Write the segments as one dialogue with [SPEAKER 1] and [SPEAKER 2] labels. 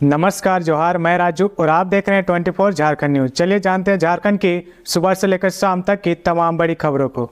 [SPEAKER 1] नमस्कार जोहार, मैं राजू और आप देख रहे हैं 24 झारखंड न्यूज। चलिए जानते हैं झारखंड की सुबह से लेकर शाम तक की तमाम बड़ी खबरों को।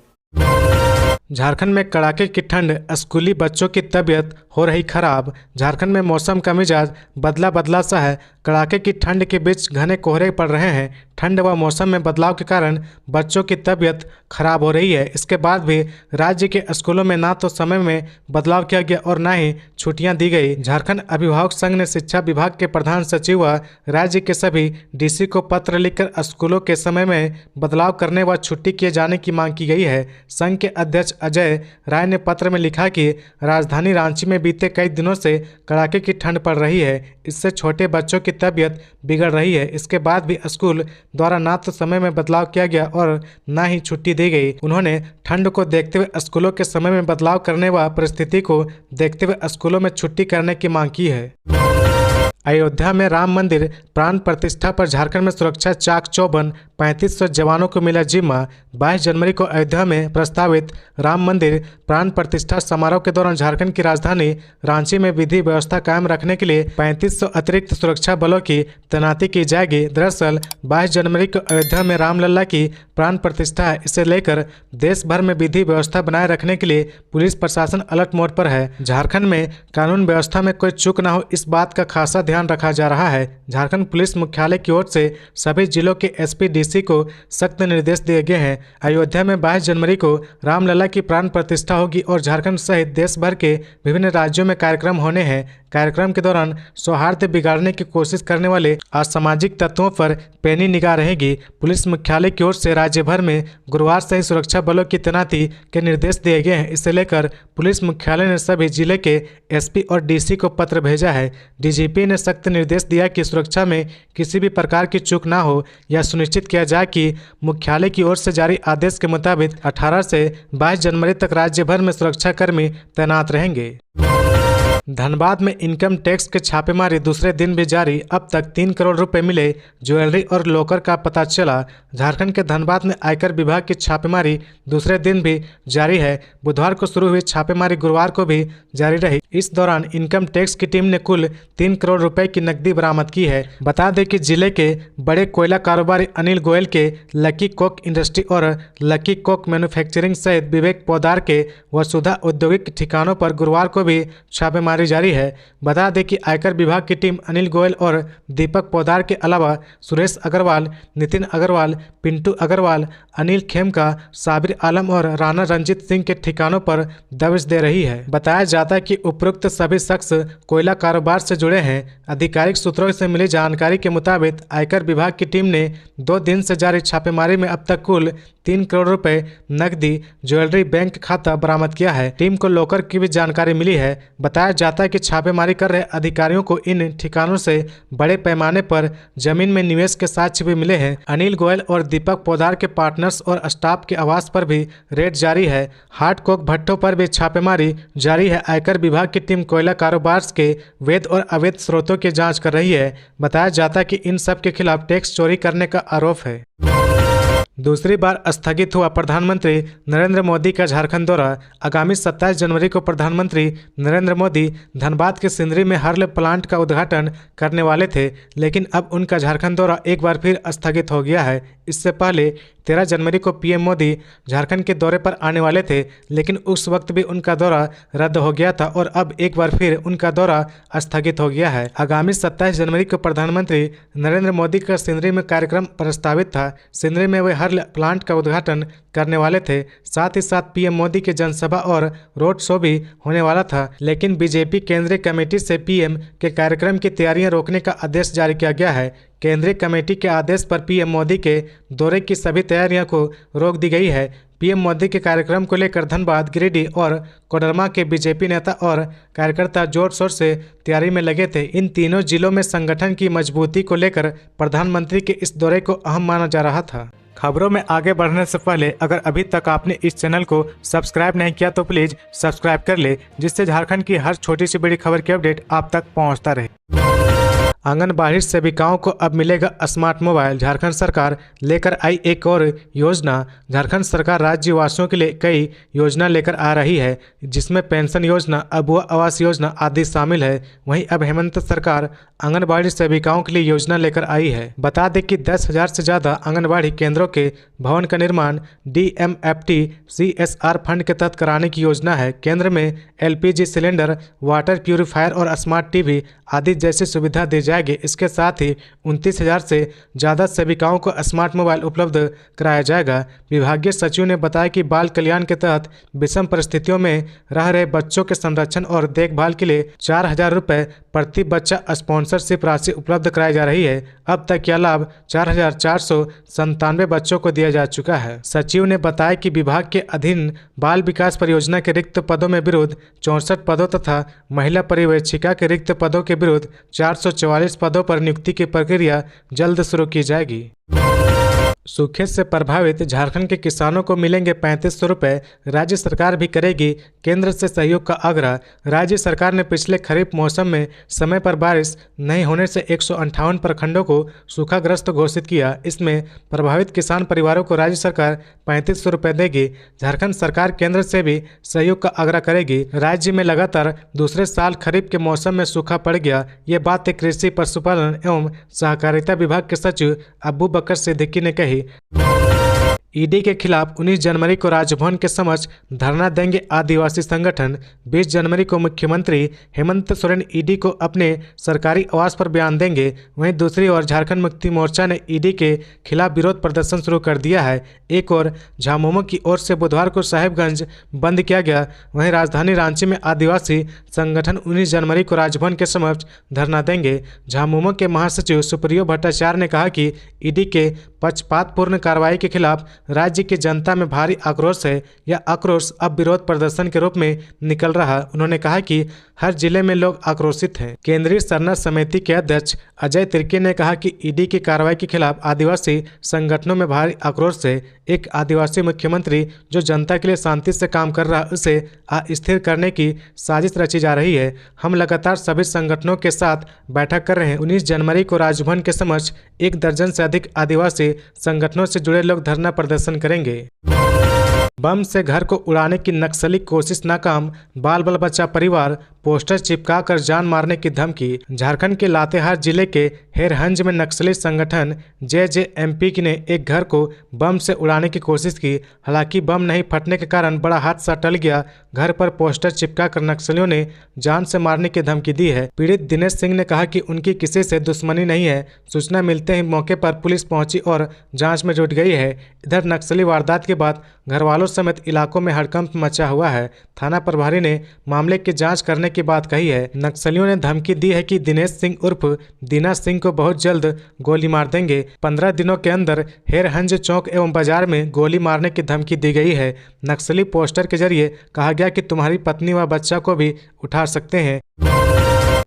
[SPEAKER 2] झारखंड में कड़ाके की ठंड, स्कूली बच्चों की तबीयत हो रही खराब। झारखंड में मौसम का मिजाज बदला बदला सा है। कड़ाके की ठंड के बीच घने कोहरे पड़ रहे हैं। ठंड व मौसम में बदलाव के कारण बच्चों की तबीयत खराब हो रही है। इसके बाद भी राज्य के स्कूलों में ना तो समय में बदलाव किया गया और ना ही छुट्टियां दी गई। झारखंड अभिभावक संघ ने शिक्षा विभाग के प्रधान सचिव व राज्य के सभी डीसी को पत्र लिखकर स्कूलों के समय में बदलाव करने व छुट्टी किए जाने की मांग की गई है। संघ के अध्यक्ष अजय राय ने पत्र में लिखा कि राजधानी रांची में बीते कई दिनों से कड़ाके की ठंड पड़ रही है। इससे छोटे बच्चों की तबीयत बिगड़ रही है। इसके बाद भी स्कूल द्वारा ना तो समय में बदलाव किया गया और ना ही छुट्टी दी गई। उन्होंने ठंड को देखते हुए स्कूलों के समय में बदलाव करने व परिस्थिति को देखते हुए स्कूलों में छुट्टी करने की मांग की है। अयोध्या में राम मंदिर प्राण प्रतिष्ठा पर झारखंड में सुरक्षा चाक चौबंद, 3500 जवानों को मिला जिम्मा। 22 जनवरी को अयोध्या में प्रस्तावित राम मंदिर प्राण प्रतिष्ठा समारोह के दौरान झारखंड की राजधानी रांची में विधि व्यवस्था कायम रखने के लिए 3500 अतिरिक्त सुरक्षा बलों की तैनाती की जाएगी। दरअसल 22 जनवरी को अयोध्या में रामलला की प्राण प्रतिष्ठा है। इसे लेकर देश भर में विधि व्यवस्था बनाए रखने के लिए पुलिस प्रशासन अलर्ट मोड पर है। झारखंड में कानून व्यवस्था में कोई चूक न हो, इस बात का खासा ध्यान रखा जा रहा है। झारखंड पुलिस मुख्यालय की ओर से सभी जिलों के एसपी डीसी को सख्त निर्देश दिए गए हैं। अयोध्या में 22 जनवरी को रामलला की प्राण प्रतिष्ठा होगी और झारखंड सहित देश भर के विभिन्न राज्यों में कार्यक्रम होने हैं। कार्यक्रम के दौरान सौहार्द बिगाड़ने की कोशिश करने वाले असामाजिक तत्वों पर पैनी निगाह रहेगी। पुलिस मुख्यालय की ओर से राज्य भर में गुरुवार से ही सुरक्षा बलों की तैनाती के निर्देश दिए गए हैं। इसे लेकर पुलिस मुख्यालय ने सभी जिले के एसपी और डीसी को पत्र भेजा है। डीजीपी ने सख्त निर्देश दिया कि सुरक्षा में किसी भी प्रकार की चूक ना हो, यह सुनिश्चित किया जाए कि मुख्यालय की ओर से जारी आदेश के मुताबिक 18 से 22 जनवरी तक राज्य भर में सुरक्षाकर्मी तैनात रहेंगे। धनबाद में इनकम टैक्स के छापेमारी दूसरे दिन भी जारी। अब तक 3 करोड़ रुपए मिले। ज्वेलरी और लॉकर का पता चला। झारखंड के धनबाद में आयकर विभाग की छापेमारी दूसरे दिन भी जारी है। बुधवार को शुरू हुई छापेमारी गुरुवार को भी जारी रही। इस दौरान इनकम टैक्स की टीम ने कुल 3 करोड़ रुपए की नकदी बरामद की है। बता दें कि जिले के बड़े कोयला कारोबारी अनिल गोयल के लकी कोक इंडस्ट्री और लकी कोक मैन्युफैक्चरिंग सहित विवेक पोद्दार के वसुधा औद्योगिक ठिकानों पर गुरुवार को भी छापेमारी जारी है। बता दें कि आयकर विभाग की टीम अनिल गोयल और दीपक पोद्दार के अलावा सुरेश अग्रवाल, नितिन अग्रवाल, पिंटू अग्रवाल, अनिल खेमका, साबिर आलम और राणा रंजीत सिंह के ठिकानों पर दबिश दे रही है। बताया जाता है कि उपरोक्त सभी शख्स कोयला कारोबार से जुड़े हैं। आधिकारिक सूत्रों से मिली जानकारी के मुताबिक आयकर विभाग की टीम ने 2 दिन से जारी छापेमारी में अब तक कुल 3 करोड़ रुपए नकदी, ज्वेलरी, बैंक खाता बरामद किया है। टीम को लॉकर की भी जानकारी मिली है। बताया जाता है कि छापेमारी कर रहे अधिकारियों को इन ठिकानों से बड़े पैमाने पर जमीन में निवेश के साक्ष्य भी मिले हैं। अनिल गोयल और दीपक पोद्दार के पार्टनर्स और स्टाफ के आवास पर भी रेड जारी है। हार्ड कोक भट्टों पर भी छापेमारी जारी है। आयकर विभाग की टीम कोयला कारोबार के वैध और अवैध स्रोतों की जांच कर रही है। बताया जाता है कि इन सब के खिलाफ टैक्स चोरी करने का आरोप है। दूसरी बार स्थगित हुआ प्रधानमंत्री नरेंद्र मोदी का झारखंड दौरा। आगामी 27 जनवरी को प्रधानमंत्री नरेंद्र मोदी धनबाद के सिंदरी में हर्ल प्लांट का उद्घाटन करने वाले थे, लेकिन अब उनका झारखंड दौरा एक बार फिर स्थगित हो गया है। इससे पहले 13 जनवरी को पीएम मोदी झारखंड के दौरे पर आने वाले थे, लेकिन उस वक्त भी उनका दौरा रद्द हो गया था और अब एक बार फिर उनका दौरा स्थगित हो गया है। आगामी 27 जनवरी को प्रधानमंत्री नरेंद्र मोदी का सिंदरी में कार्यक्रम प्रस्तावित था। सिंदरी में वे हर्ल प्लांट का उद्घाटन करने वाले थे। साथ ही साथ पीएम मोदी की जनसभा और रोड शो भी होने वाला था, लेकिन बीजेपी केंद्रीय कमेटी से पीएम के कार्यक्रम की तैयारियां रोकने का आदेश जारी किया गया है। केंद्रीय कमेटी के आदेश पर पीएम मोदी के दौरे की सभी तैयारियों को रोक दी गई है। पीएम मोदी के कार्यक्रम को लेकर धनबाद, गिरिडीह और कोडरमा के बीजेपी नेता और कार्यकर्ता जोर शोर से तैयारी में लगे थे। इन तीनों जिलों में संगठन की मजबूती को लेकर प्रधानमंत्री के इस दौरे को अहम माना जा रहा था। खबरों में आगे बढ़ने से पहले अगर अभी तक आपने इस चैनल को सब्सक्राइब नहीं किया तो प्लीज सब्सक्राइब कर ले, जिससे झारखंड की हर छोटी सी बड़ी खबर की अपडेट आप तक पहुंचता रहे। आंगनबाड़ी सेविकाओं को अब मिलेगा स्मार्ट मोबाइल। झारखंड सरकार लेकर आई एक और योजना। झारखंड सरकार राज्यवासियों के लिए कई योजना लेकर आ रही है, जिसमें पेंशन योजना, अबुआ आवास योजना आदि शामिल है। वहीं अब हेमंत सरकार आंगनबाड़ी सेविकाओं के लिए योजना लेकर आई है। बता दें कि 10,000 से ज़्यादा आंगनबाड़ी केंद्रों के भवन का निर्माण DMFT CSR फंड के तहत कराने की योजना है। केंद्र में LPG सिलेंडर, वाटर प्यूरिफायर और स्मार्ट TV आदि जैसी सुविधा दी जाएगी। इसके साथ ही 29,000 से ज़्यादा सेविकाओं को स्मार्ट मोबाइल उपलब्ध कराया जाएगा। विभागीय सचिव ने बताया कि बाल कल्याण के तहत विषम परिस्थितियों में रह रहे बच्चों के संरक्षण और देखभाल के लिए 4,000 रुपये प्रति बच्चा स्पॉन्सरशिप राशि उपलब्ध कराई जा रही है। अब तक यह लाभ 4,497 बच्चों को दिया जा चुका है। सचिव ने बताया कि विभाग के अधीन बाल विकास परियोजना के रिक्त पदों में विरुद्ध 64 पदों तथा महिला पर्यवेक्षिका के रिक्त पदों के विरुद्ध 444 पदों पर नियुक्ति की प्रक्रिया जल्द शुरू की जाएगी। सूखे से प्रभावित झारखंड के किसानों को मिलेंगे 3500 रुपये। राज्य सरकार भी करेगी केंद्र से सहयोग का आग्रह। राज्य सरकार ने पिछले खरीफ मौसम में समय पर बारिश नहीं होने से 158 प्रखंडों को सूखाग्रस्त घोषित किया। इसमें प्रभावित किसान परिवारों को राज्य सरकार 3500 रुपये देगी। झारखंड सरकार केंद्र से भी सहयोग का आग्रह करेगी। राज्य में लगातार दूसरे साल खरीफ के मौसम में सूखा पड़ गया। ये बात कृषि, पशुपालन एवं सहकारिता विभाग के सचिव अबू बकर सिद्दीकी ने कही। ईडी के खिलाफ 19 जनवरी को राजभवन के समक्ष धरना देंगे आदिवासी संगठन। 20 जनवरी को मुख्यमंत्री हेमंत सोरेन ईडी को अपने सरकारी आवास पर बयान देंगे। वहीं दूसरी ओर झारखंड मुक्ति मोर्चा ने ईडी के खिलाफ विरोध प्रदर्शन शुरू कर दिया है। एक और झामुमो की ओर से बुधवार को साहिबगंज बंद किया गया। वहीं राजधानी रांची में आदिवासी संगठन 19 जनवरी को राजभवन के समक्ष धरना देंगे। झामुमो के महासचिव सुप्रियो भट्टाचार्य ने कहा कि ईडी के पक्षपातपूर्ण कार्रवाई के खिलाफ राज्य की जनता में भारी आक्रोश है। यह आक्रोश अब विरोध प्रदर्शन के रूप में निकल रहा। उन्होंने कहा कि हर जिले में लोग आक्रोशित हैं। केंद्रीय सरना समिति के अध्यक्ष अजय तिर्की ने कहा कि ईडी की कार्रवाई के खिलाफ आदिवासी संगठनों में भारी आक्रोश है। एक आदिवासी मुख्यमंत्री जो जनता के लिए शांति से काम कर रहा है, उसे अस्थिर करने की साजिश रची जा रही है। हम लगातार सभी संगठनों के साथ बैठक कर रहे हैं। 19 जनवरी को राजभवन के समक्ष 1 दर्जन से अधिक आदिवासी संगठनों से जुड़े लोग धरना प्रदर्शन करेंगे। बम से घर को उड़ाने की नक्सली कोशिश नाकाम, बाल बाल बच्चा परिवार, पोस्टर चिपकाकर जान मारने की धमकी। झारखंड के लातेहार जिले के हेरहंज में नक्सली संगठन JJMP ने एक घर को बम से उड़ाने की कोशिश की। हालांकि बम नहीं फटने के कारण बड़ा हादसा टल गया। घर पर पोस्टर चिपकाकर नक्सलियों ने जान से मारने की धमकी दी है। पीड़ित दिनेश सिंह ने कहा कि उनकी किसी से दुश्मनी नहीं है। सूचना मिलते ही मौके पर पुलिस पहुंची और जांच में जुट गई है। इधर नक्सली वारदात के बाद घरवालों समेत इलाकों में हड़कंप मचा हुआ है। थाना प्रभारी ने मामले की जांच करने की बात कही है। नक्सलियों ने धमकी दी है कि दिनेश सिंह उर्फ दीना सिंह को बहुत जल्द गोली मार देंगे। 15 दिनों के अंदर हेरहंज चौक एवं बाजार में गोली मारने की धमकी दी गई है। नक्सली पोस्टर के जरिए कहा गया कि तुम्हारी पत्नी व बच्चा को भी उठा सकते हैं।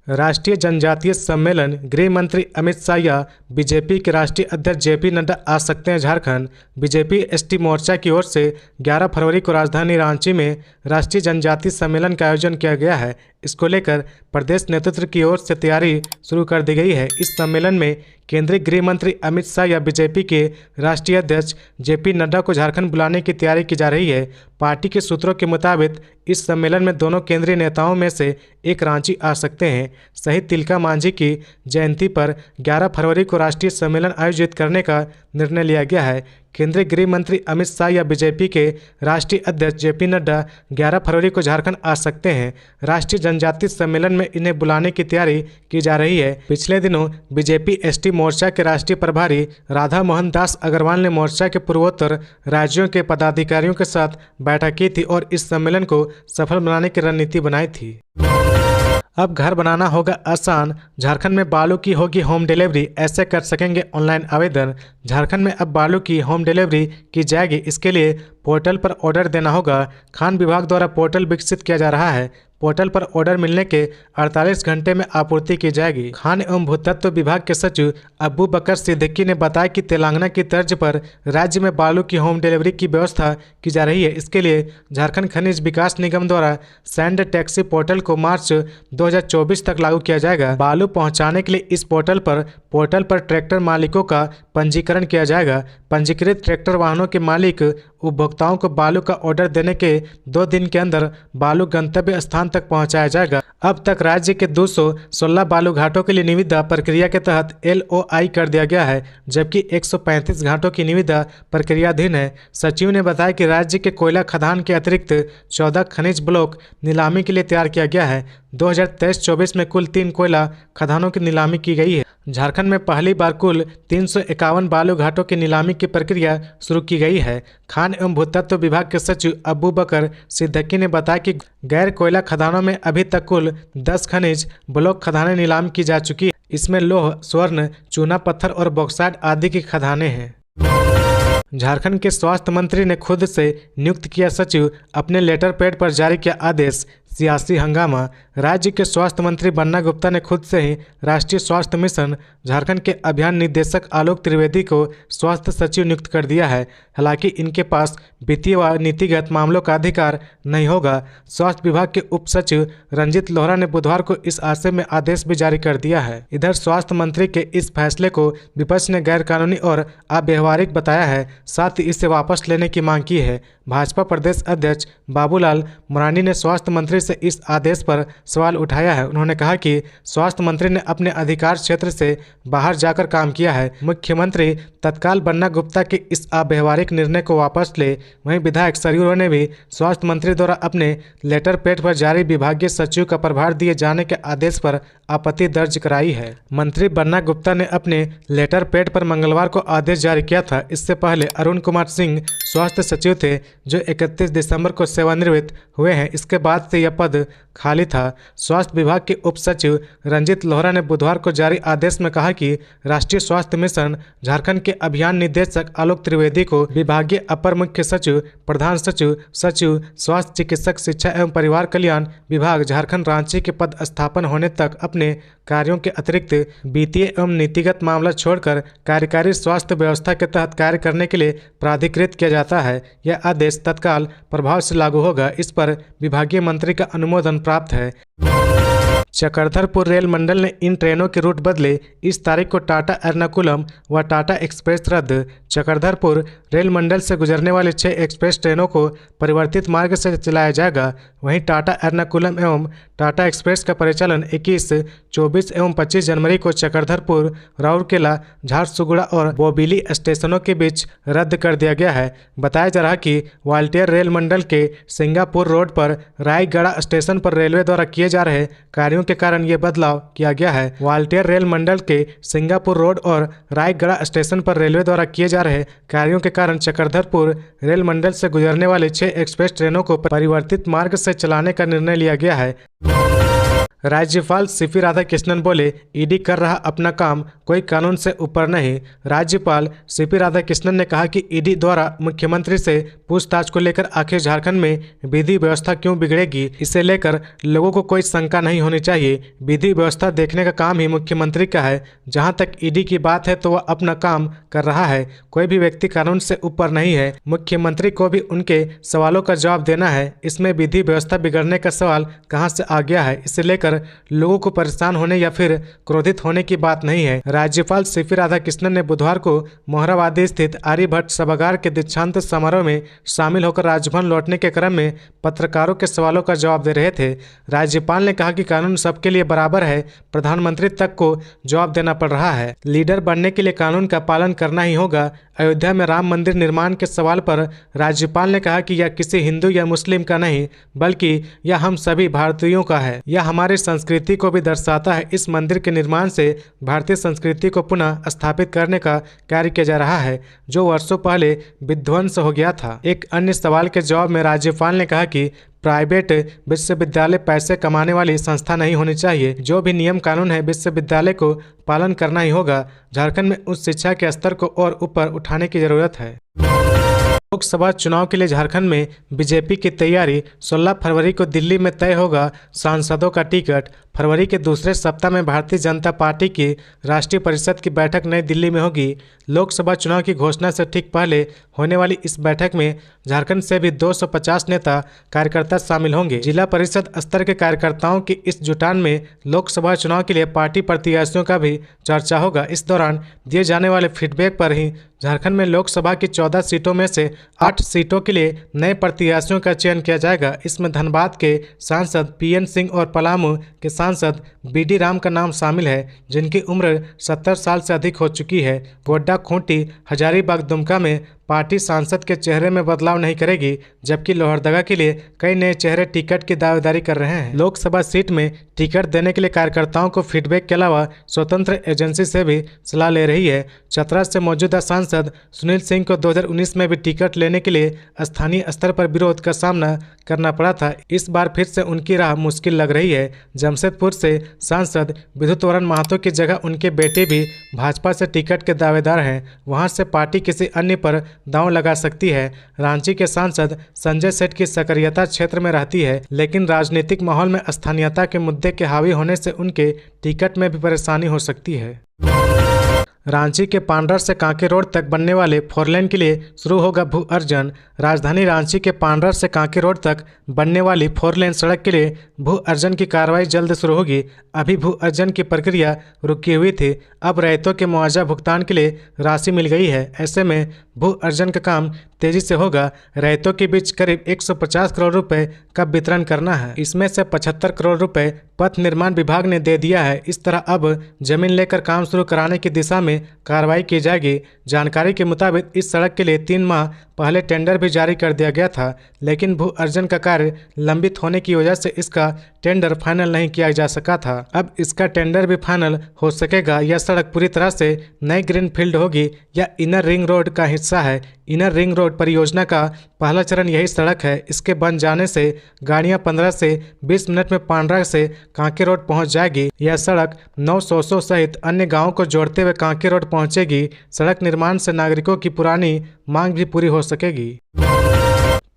[SPEAKER 2] राष्ट्रीय जनजातीय सम्मेलन, गृह मंत्री अमित शाह या बीजेपी के राष्ट्रीय अध्यक्ष JP नड्डा आ सकते हैं झारखंड। बीजेपी ST मोर्चा की ओर से 11 फरवरी को राजधानी रांची में राष्ट्रीय जनजातीय सम्मेलन का आयोजन किया गया है। इसको लेकर प्रदेश नेतृत्व की ओर से तैयारी शुरू कर दी गई है। इस सम्मेलन में केंद्रीय गृह मंत्री अमित शाह या बीजेपी के राष्ट्रीय अध्यक्ष JP नड्डा को झारखंड बुलाने की तैयारी की जा रही है। पार्टी के सूत्रों के मुताबिक इस सम्मेलन में दोनों केंद्रीय नेताओं में से एक रांची आ सकते हैं। शहीद तिलका मांझी की जयंती पर 11 फरवरी को राष्ट्रीय सम्मेलन आयोजित करने का निर्णय लिया गया है। केंद्रीय गृह मंत्री अमित शाह या बीजेपी के राष्ट्रीय अध्यक्ष JP नड्डा 11 फरवरी को झारखंड आ सकते हैं। राष्ट्रीय जनजातीय सम्मेलन में इन्हें बुलाने की तैयारी की जा रही है। पिछले दिनों बीजेपी ST मोर्चा के राष्ट्रीय प्रभारी राधा मोहन दास अग्रवाल ने मोर्चा के पूर्वोत्तर राज्यों के पदाधिकारियों के साथ बैठक की थी और इस सम्मेलन को सफल बनाने की रणनीति बनाई थी। अब घर बनाना होगा आसान, झारखंड में बालू की होगी होम डिलीवरी, ऐसे कर सकेंगे ऑनलाइन आवेदन। झारखंड में अब बालू की होम डिलीवरी की जाएगी। इसके लिए पोर्टल पर ऑर्डर देना होगा। खान विभाग द्वारा पोर्टल विकसित किया जा रहा है। पोर्टल पर ऑर्डर मिलने के 48 घंटे में आपूर्ति की जाएगी। खान एवं भूतत्व विभाग के सचिव अब्बू बकर सिद्दीकी ने बताया कि तेलंगाना की तर्ज पर राज्य में बालू की होम डिलीवरी की व्यवस्था की जा रही है। इसके लिए झारखंड खनिज विकास निगम द्वारा सैंड टैक्सी पोर्टल को मार्च 2024 तक लागू किया जाएगा। बालू पहुंचाने के लिए इस पोर्टल पर ट्रैक्टर मालिकों का पंजीकरण किया जाएगा। पंजीकृत ट्रैक्टर वाहनों के मालिक उपभोक्ताओं को बालू का ऑर्डर देने के 2 दिन के अंदर बालू गंतव्य स्थान तक पहुंचाया जाएगा। अब तक राज्य के 216 बालू घाटों के लिए निविदा प्रक्रिया के तहत LOI कर दिया गया है, जबकि 135 घाटों की निविदा प्रक्रियाधीन है। सचिव ने बताया कि राज्य के कोयला खदान के अतिरिक्त 14 खनिज ब्लॉक नीलामी के लिए तैयार किया गया है। 2023-24 में कुल 3 कोयला खदानों की नीलामी की गई है। झारखंड में पहली बार कुल 351 बालू घाटों की नीलामी की प्रक्रिया शुरू की गई है। खान एवं भूतत्व विभाग के सचिव अब्बू बकर सिद्दीकी ने बताया कि गैर कोयला खदानों में अभी तक कुल 10 खनिज ब्लॉक खदानें नीलाम की जा चुकी है। इसमें लौह, स्वर्ण, चूना पत्थर और बॉक्साइट आदि की खदानें हैं। झारखंड के स्वास्थ्य मंत्री ने खुद से नियुक्त किया सचिव, अपने लेटर पैड पर जारी किया आदेश। सियासी हंगामा। राज्य के स्वास्थ्य मंत्री बन्ना गुप्ता ने खुद से ही राष्ट्रीय स्वास्थ्य मिशन झारखंड के अभियान निदेशक आलोक त्रिवेदी को स्वास्थ्य सचिव नियुक्त कर दिया है। हालांकि इनके पास वित्तीय व नीतिगत मामलों का अधिकार नहीं होगा। स्वास्थ्य विभाग के उप सचिव रंजित लोहरा ने बुधवार को इस आशय में आदेश भी जारी कर दिया है। इधर स्वास्थ्य मंत्री के इस फैसले को विपक्ष ने गैरकानूनी और अव्यवहारिक बताया है, साथ ही इसे वापस लेने की मांग की है। भाजपा प्रदेश अध्यक्ष बाबूलाल मरांडी ने स्वास्थ्य मंत्री से इस आदेश पर सवाल उठाया है। उन्होंने कहा कि स्वास्थ्य मंत्री ने अपने अधिकार क्षेत्र से बाहर जाकर काम किया है। मुख्यमंत्री तत्काल बन्ना गुप्ता के इस अव्यवहारिक निर्णय को वापस ले। वहीं विधायक सरयू ने भी स्वास्थ्य मंत्री द्वारा अपने लेटर पैड पर जारी विभागीय सचिव का प्रभार दिए जाने के आदेश पर आपत्ति दर्ज कराई है। मंत्री बन्ना गुप्ता ने अपने लेटर पैड पर मंगलवार को आदेश जारी किया था। इससे पहले अरुण कुमार सिंह स्वास्थ्य सचिव थे, जो 31 दिसंबर को सेवानिवृत्त हुए हैं। इसके बाद से यह पद खाली था। स्वास्थ्य विभाग के उप सचिव रंजित लोहरा ने बुधवार को जारी आदेश में कहा कि राष्ट्रीय स्वास्थ्य मिशन झारखंड के अभियान निदेशक आलोक त्रिवेदी को विभागीय अपर मुख्य सचिव, प्रधान सचिव, सचिव स्वास्थ्य चिकित्सक शिक्षा एवं परिवार कल्याण विभाग झारखंड रांची के पद स्थापन होने तक अपने कार्यों के अतिरिक्त वित्तीय एवं नीतिगत मामला छोड़कर कार्यकारी स्वास्थ्य व्यवस्था के तहत कार्य करने के लिए प्राधिकृत किया जाता है। यह आदेश तत्काल प्रभाव से लागू होगा। इस पर विभागीय मंत्री का अनुमोदन प्राप्त है। चक्रधरपुर रेल मंडल ने इन ट्रेनों के रूट बदले। इस तारीख को टाटा एर्नाकुलम व टाटा एक्सप्रेस रद्द। चक्रधरपुर रेल मंडल से गुजरने वाली 6 एक्सप्रेस ट्रेनों को परिवर्तित मार्ग से चलाया जाएगा। वहीं टाटा एर्नाकुलम एवं टाटा एक्सप्रेस का परिचालन 21, 24 एवं 25 जनवरी को चक्रधरपुर, राउरकेला, झारसुगुड़ा और बोबिली स्टेशनों के बीच रद्द कर दिया गया है। बताया जा रहा है कि वाल्टियर रेल मंडल के सिंगापुर रोड पर रायगढ़ स्टेशन पर रेलवे द्वारा किए जा रहे कार्यों के कारण ये बदलाव किया गया है। वाल्टियर रेल मंडल के सिंगापुर रोड और रायगढ़ स्टेशन पर रेलवे द्वारा किए जा रहे कार्यों के कारण चक्रधरपुर रेल मंडल से गुजरने वाली 6 एक्सप्रेस ट्रेनों को परिवर्तित मार्ग से चलाने का निर्णय लिया गया है। राज्यपाल सीपी राधाकृष्णन बोले, ईडी कर रहा अपना काम, कोई कानून से ऊपर नहीं। राज्यपाल सीपी राधाकृष्णन ने कहा कि ईडी द्वारा मुख्यमंत्री से पूछताछ को लेकर आखिर झारखंड में विधि व्यवस्था क्यों बिगड़ेगी, इसे लेकर लोगों को कोई शंका नहीं होनी चाहिए। विधि व्यवस्था देखने का काम ही मुख्यमंत्री का है। जहां तक ईडी की बात है तो वह अपना काम कर रहा है। कोई भी व्यक्ति कानून से ऊपर नहीं है। मुख्यमंत्री को भी उनके सवालों का जवाब देना है। इसमें विधि व्यवस्था बिगड़ने का सवाल कहां से आ गया है, इसे लेकर लोगों को परेशान होने या फिर क्रोधित होने की बात नहीं है। राज्यपाल सीपी राधाकृष्णन ने बुधवार को मोहराबादी स्थित आर्यभट्ट सभागार के दीक्षांत समारोह में शामिल होकर राजभवन लौटने के क्रम में पत्रकारों के सवालों का जवाब दे रहे थे। राज्यपाल ने कहा कि कानून सबके लिए बराबर है, प्रधानमंत्री तक को जवाब देना पड़ रहा है। लीडर बनने के लिए कानून का पालन करना ही होगा। अयोध्या में राम मंदिर निर्माण के सवाल पर राज्यपाल ने कहा कि यह किसी हिंदू या मुस्लिम का नहीं, बल्कि यह हम सभी भारतीयों का है। यह हमारी संस्कृति को भी दर्शाता है। इस मंदिर के निर्माण से भारतीय संस्कृति को पुनः स्थापित करने का कार्य किया जा रहा है, जो वर्षों पहले विध्वंस हो गया था। एक अन्य सवाल के जवाब में राज्यपाल ने कहा कि प्राइवेट विश्वविद्यालय पैसे कमाने वाली संस्था नहीं होनी चाहिए। जो भी नियम कानून है विश्वविद्यालय को पालन करना ही होगा। झारखंड में उच्च शिक्षा के स्तर को और ऊपर उठाने की जरूरत है। लोकसभा चुनाव के लिए झारखंड में बीजेपी की तैयारी। 16 फरवरी को दिल्ली में तय होगा सांसदों का टिकट। फरवरी के दूसरे सप्ताह में भारतीय जनता पार्टी की राष्ट्रीय परिषद की बैठक नई दिल्ली में होगी। लोकसभा चुनाव की घोषणा से ठीक पहले होने वाली इस बैठक में झारखंड से भी 250 नेता कार्यकर्ता शामिल होंगे। जिला परिषद स्तर के कार्यकर्ताओं की इस जुटान में लोकसभा चुनाव के लिए पार्टी प्रत्याशियों का भी चर्चा होगा। इस दौरान दिए जाने वाले फीडबैक पर ही झारखंड में लोकसभा की 14 सीटों में से 8 सीटों के लिए नए प्रत्याशियों का चयन किया जाएगा। इसमें धनबाद के सांसद PN सिंह और पलामू के सांसद BD राम का नाम शामिल है, जिनकी उम्र 70 साल से अधिक हो चुकी है। गोड्डा, खूंटी, हजारीबाग, दुमका में पार्टी सांसद के चेहरे में बदलाव नहीं करेगी, जबकि लोहरदगा के लिए कई नए चेहरे टिकट की दावेदारी कर रहे हैं। लोकसभा सीट में टिकट देने के लिए कार्यकर्ताओं को फीडबैक के अलावा स्वतंत्र एजेंसी से भी सलाह ले रही है। चतरा से मौजूदा सांसद सुनील सिंह को 2019 में भी टिकट लेने के लिए स्थानीय स्तर पर विरोध का सामना करना पड़ा था। इस बार फिर से उनकी राह मुश्किल लग रही है। जमशेदपुर से सांसद विद्युतवरण महतो की जगह उनके बेटे भी भाजपा से टिकट के दावेदार हैं। वहां से पार्टी किसी अन्य पर दांव लगा सकती है। रांची के सांसद संजय सेठ की सक्रियता क्षेत्र में रहती है, लेकिन राजनीतिक माहौल में स्थानीयता के मुद्दे के हावी होने से उनके टिकट में भी परेशानी हो सकती है। रांची के पांड्रा से कांके रोड तक बनने वाले 4 लेन के लिए शुरू होगा भू अर्जन। राजधानी रांची के पांड्रा से कांके रोड तक बनने वाली 4 लेन सड़क के लिए भू अर्जन की कार्रवाई जल्द शुरू होगी। अभी भू अर्जन की प्रक्रिया रुकी हुई थी, अब रैयतों के मुआवजा भुगतान के लिए राशि मिल गई है। ऐसे में भू अर्जन का काम तेजी से होगा। रैयतों के बीच करीब 150 करोड़ रुपए का वितरण करना है। इसमें से 75 करोड़ रुपए पथ निर्माण विभाग ने दे दिया है। इस तरह अब जमीन लेकर काम शुरू कराने की दिशा में कार्रवाई की जाएगी। जानकारी के मुताबिक इस सड़क के लिए 3 माह पहले टेंडर भी जारी कर दिया गया था, लेकिन भू अर्जन का कार्य लंबित होने की वजह से इसका टेंडर फाइनल नहीं किया जा सका था। अब इसका टेंडर भी फाइनल हो सकेगा। यह सड़क पूरी तरह से नई ग्रीन फील्ड होगी या इनर रिंग रोड का हिस्सा है। इनर रिंग रोड परियोजना का पहला चरण यही सड़क है। इसके बन जाने से गाड़ियां 15 से 20 मिनट में पांड्रा से कांके रोड पहुंच जाएगी। यह सड़क 900 सहित अन्य गांवों को जोड़ते हुए कांके रोड पहुंचेगी। सड़क निर्माण से नागरिकों की पुरानी मांग भी पूरी हो सकेगी।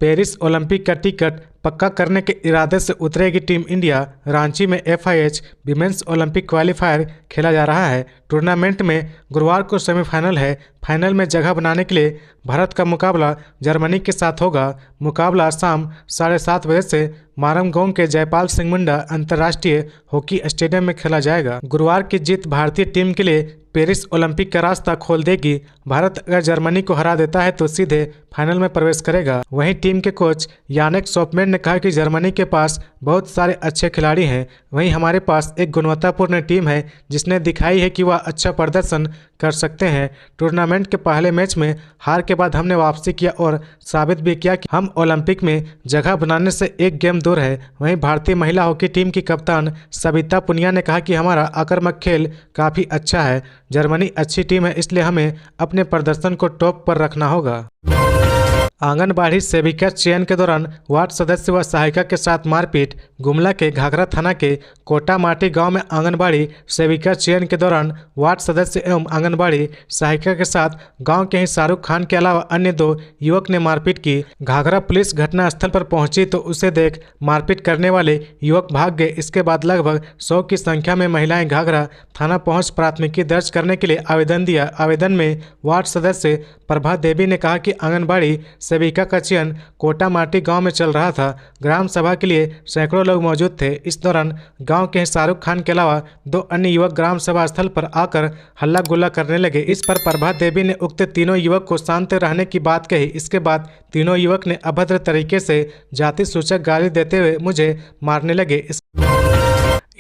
[SPEAKER 2] पेरिस ओलंपिक का टिकट पक्का करने के इरादे से उतरेगी टीम इंडिया। रांची में FIH विमेंस ओलंपिक क्वालिफायर खेला जा रहा है। टूर्नामेंट में गुरुवार को सेमीफाइनल है। फाइनल में जगह बनाने के लिए भारत का मुकाबला जर्मनी के साथ होगा। मुकाबला शाम 7:30 बजे से मारमगांव के जयपाल सिंह मुंडा अंतर्राष्ट्रीय हॉकी स्टेडियम में खेला जाएगा। गुरुवार की जीत भारतीय टीम के लिए पेरिस ओलंपिक का रास्ता खोल देगी। भारत अगर जर्मनी को हरा देता है तो सीधे फाइनल में प्रवेश करेगा। वहीं टीम के कोच यानेक सोपमेन ने कहा कि जर्मनी के पास बहुत सारे अच्छे खिलाड़ी हैं, वहीं हमारे पास एक गुणवत्तापूर्ण टीम है जिसने दिखाई है कि वह अच्छा प्रदर्शन कर सकते हैं। टूर्नामेंट के पहले मैच में हार के बाद हमने वापसी किया और साबित भी किया कि हम ओलंपिक में जगह बनाने से एक गेम दूर है। वहीं भारतीय महिला हॉकी टीम की कप्तान सविता पुनिया ने कहा कि हमारा आक्रामक खेल काफ़ी अच्छा है। जर्मनी अच्छी टीम है, इसलिए हमें अपने प्रदर्शन को टॉप पर रखना होगा। आंगनबाड़ी सेविका चयन के दौरान वार्ड सदस्य व सहायिका के साथ मारपीट। गुमला के घाघरा थाना के कोटा माटी गांव में आंगनबाड़ी सेविका चयन के दौरान वार्ड सदस्य एवं आंगनबाड़ी सहायिका के साथ गांव के ही शाहरुख खान के अलावा अन्य 2 युवक ने मारपीट की। घाघरा पुलिस घटनास्थल पर पहुंची तो उसे देख मारपीट करने वाले युवक भाग गए। इसके बाद लगभग 100 की संख्या में महिलाएं घाघरा थाना पहुंच प्राथमिकी दर्ज करने के लिए आवेदन दिया। आवेदन में वार्ड सदस्य प्रभा देवी ने कहा कि आंगनबाड़ी सेविका का चयन कोटा माटी गांव में चल रहा था। ग्राम सभा के लिए सैकड़ों लोग मौजूद थे। इस दौरान गांव के शाहरुख खान के अलावा 2 अन्य युवक ग्राम सभा स्थल पर आकर हल्ला गुल्ला करने लगे। इस पर प्रभा देवी ने उक्त तीनों युवक को शांत रहने की बात कही। इसके बाद तीनों युवक ने अभद्र तरीके से जाति सूचक गाली देते हुए मुझे मारने लगे।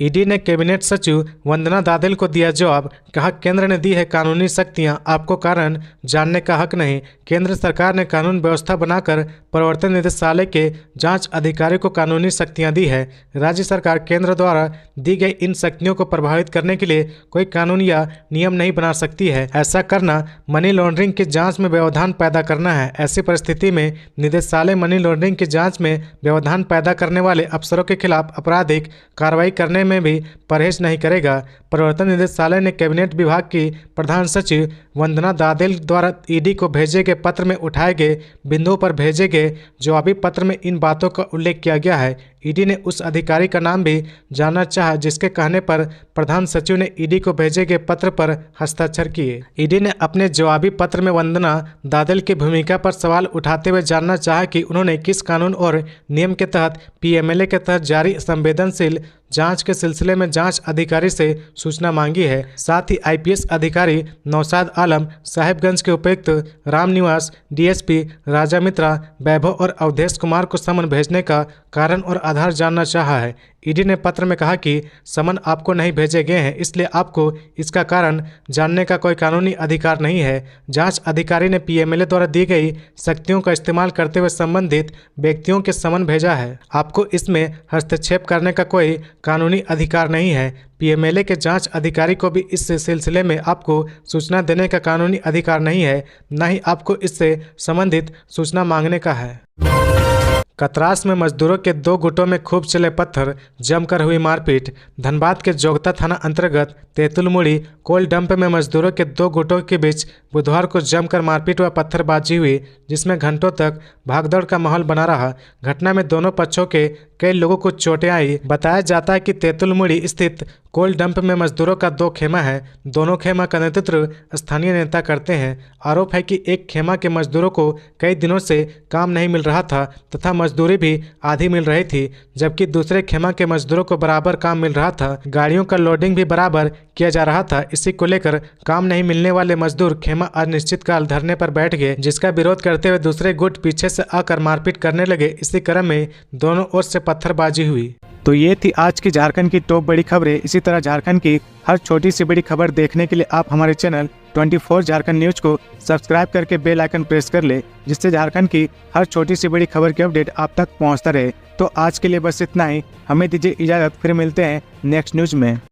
[SPEAKER 2] ईडी ने कैबिनेट सचिव वंदना दादेल को दिया जवाब। कहा, केंद्र ने दी है कानूनी शक्तियां, आपको कारण जानने का हक नहीं। केंद्र सरकार ने कानून व्यवस्था बनाकर प्रवर्तन निदेशालय के जांच अधिकारी को कानूनी शक्तियां दी है। राज्य सरकार केंद्र द्वारा दी गई इन शक्तियों को प्रभावित करने के लिए कोई कानून या नियम नहीं बना सकती है। ऐसा करना मनी लॉन्ड्रिंग की जाँच में व्यवधान पैदा करना है। ऐसी परिस्थिति में निदेशालय मनी लॉन्ड्रिंग की जाँच में व्यवधान पैदा करने वाले अफसरों के खिलाफ आपराधिक कार्रवाई करने में भी परहेज नहीं करेगा। प्रवर्तन निदेशालय ने कैबिनेट विभाग की प्रधान सचिव वंदना दादेल द्वारा ईडी को भेजे गए पत्र में उठाए गए बिंदुओं पर भेजे गए जवाबी पत्र में इन बातों का उल्लेख किया गया है। ईडी ने उस अधिकारी का नाम भी जानना चाहा जिसके कहने पर प्रधान सचिव ने ईडी को भेजे गए पत्र पर हस्ताक्षर किए। ईडी ने अपने जवाबी पत्र में वंदना दादेल की भूमिका पर सवाल उठाते हुए जानना चाहा कि उन्होंने किस कानून और नियम के तहत पीएमएलए के तहत जारी संवेदनशील जांच के सिलसिले में जांच अधिकारी से सूचना मांगी है। साथ ही आईपीएस अधिकारी नौशाद आलम, साहिबगंज के उपायुक्त रामनिवास, डीएसपी राजा मित्रा, वैभव और अवधेश कुमार को समन भेजने का कारण और आधार जानना चाहा है। ईडी ने पत्र में कहा कि समन आपको नहीं भेजे गए हैं, इसलिए आपको इसका कारण जानने का कोई कानूनी अधिकार नहीं है। जांच अधिकारी ने पीएमएलए द्वारा दी गई शक्तियों का इस्तेमाल करते हुए संबंधित व्यक्तियों के समन भेजा है। आपको इसमें हस्तक्षेप करने का कोई कानूनी अधिकार नहीं है। पीएमएलए के जांच अधिकारी को भी इस सिलसिले में आपको सूचना देने का कानूनी अधिकार नहीं है, न ही आपको इससे संबंधित सूचना मांगने का है। कतरास में मजदूरों के 2 गुटों में खूब चले पत्थर, जमकर हुई मारपीट। धनबाद के जोगता थाना अंतर्गत तेतुलमुड़ी कोल डंप में मजदूरों के 2 गुटों के बीच बुधवार को जमकर मारपीट व पत्थरबाजी हुई, जिसमें घंटों तक भागदौड़ का माहौल बना रहा। घटना में दोनों पक्षों के कई लोगों को चोटें आई। बताया जाता है कि तेतुलमुड़ी स्थित कोल डंप में मजदूरों का 2 खेमा है। दोनों खेमा का नेतृत्व स्थानीय नेता करते हैं। आरोप है कि एक खेमा के मजदूरों को कई दिनों से काम नहीं मिल रहा था तथा मजदूरी भी आधी मिल रही थी, जबकि दूसरे खेमा के मजदूरों को बराबर काम मिल रहा था। गाड़ियों का लोडिंग भी बराबर किया जा रहा था। इसी को लेकर काम नहीं मिलने वाले मजदूर खेमा अनिश्चितकाल धरने पर बैठ गए, जिसका विरोध करते हुए दूसरे गुट पीछे से आकर मारपीट करने लगे। इसी क्रम में दोनों ओर से पत्थरबाजी हुई।
[SPEAKER 1] तो ये थी आज की झारखंड की टॉप बड़ी खबरें। इसी तरह झारखंड की हर छोटी सी बड़ी खबर देखने के लिए आप हमारे चैनल 24 झारखंड न्यूज को सब्सक्राइब करके बेल आइकन प्रेस कर ले, जिससे झारखंड की हर छोटी सी बड़ी खबर की अपडेट आप तक पहुंचता रहे। तो आज के लिए बस इतना ही। हमें दीजिए इजाजत, फिर मिलते हैं नेक्स्ट न्यूज में।